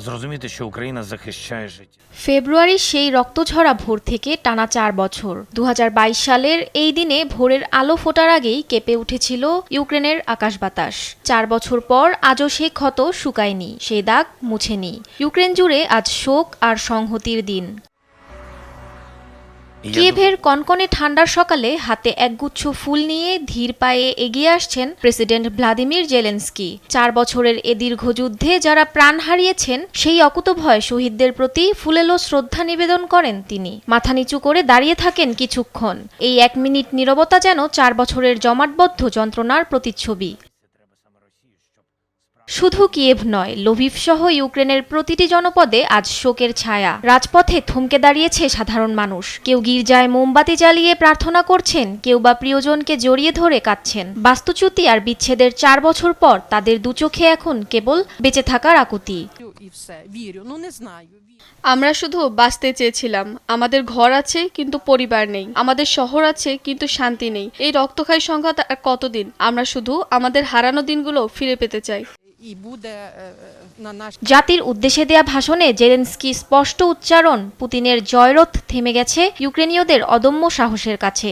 зрозуміти, що Україна захищає життя. ফেব্রুয়ারির সেই রক্তঝরা ভোর থেকে টানা ৪ বছর ২০২২ সালের এই দিনে ভোরের আলো ফোটার আগেই কেঁপে উঠেছিল ইউক্রেনের আকাশ বাতাস। ৪ বছর পর আজও সেই ক্ষত শুকায়নি, সেই দাগ মুছেনি। ইউক্রেন জুড়ে আজ শোক আর সংহতির দিন। কিয়েভের কনকনে ঠান্ডার সকালে হাতে একগুচ্ছ ফুল নিয়ে ধীর পায়ে এগিয়ে আসছেন প্রেসিডেন্ট ভ্লাদিমির জেলেনস্কি। ৪ বছরের এ দীর্ঘ যুদ্ধে যারা প্রাণ হারিয়েছেন সেই অকুতোভয় শহীদদের প্রতি ফুলেলো শ্রদ্ধা নিবেদন করেন তিনি। মাথা নিচু করে দাঁড়িয়ে থাকেন কিছুক্ষণ। এই ১ মিনিট নীরবতা যেন ৪ বছরের জমাটবদ্ধ যন্ত্রণার প্রতিচ্ছবি। শুধু কিয়েভ নয়, লভিভ সহ ইউক্রেনের প্রতিটি জনপদে আজ শোকের ছায়া। রাজপথে থমকে দাঁড়িয়েছে সাধারণ মানুষ। কেউ গির্জায় মোমবাতি জ্বালিয়ে প্রার্থনা করছেন, কেউ বা প্রিয়জনকে জড়িয়ে ধরে কাঁদছেন। বাস্তুচ্যুতি আর বিচ্ছেদের ৪ বছর পর তাদের দুচোখে এখন কেবল বেঁচে থাকার আকুতি। আমরা শুধু বাঁচতে চেয়েছিলাম। আমাদের ঘর আছে কিন্তু পরিবার নেই, আমাদের শহর আছে কিন্তু শান্তি নেই। এই রক্তক্ষয়ী সংঘাত আর কতদিন? আমরা শুধু আমাদের হারানো দিনগুলো ফিরে পেতে চাই। জাতির উদ্দেশ্যে দেয়া ভাষণে জেলেনস্কি স্পষ্ট উচ্চারণ, পুতিনের জয়রথ থেমে গেছে ইউক্রেনীয়দের অদম্য সাহসের কাছে।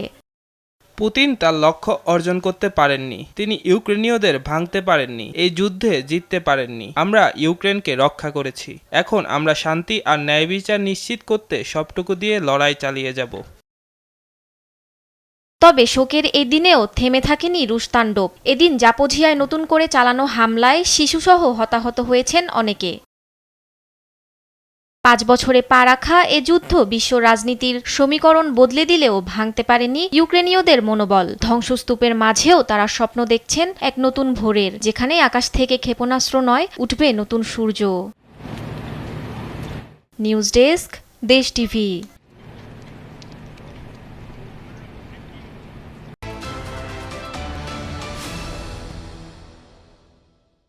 পুতিন তার লক্ষ্য অর্জন করতে পারেননি, তিনি ইউক্রেনীয়দের ভাঙতে পারেননি, এই যুদ্ধে জিততে পারেননি। আমরা ইউক্রেনকে রক্ষা করেছি। এখন আমরা শান্তি আর ন্যায় বিচার নিশ্চিত করতে সবটুকু দিয়ে লড়াই চালিয়ে যাব। তবে শোকের এই দিনেও থেমে থাকেনি রুশতাণ্ডব। এদিন জাপোঝিয়ায় নতুন করে চালানো হামলায় শিশুসহ হতাহত হয়েছেন অনেকে। ৫ বছরে পা রাখা এ যুদ্ধ বিশ্ব রাজনীতির সমীকরণ বদলে দিলেও ভাঙতে পারেনি ইউক্রেনীয়দের মনোবল। ধ্বংসস্তূপের মাঝেও তারা স্বপ্ন দেখছেন এক নতুন ভোরের, যেখানে আকাশ থেকে ক্ষেপণাস্ত্র নয়, উঠবে নতুন সূর্য। নিউজ ডেস্ক, দেশ টিভি।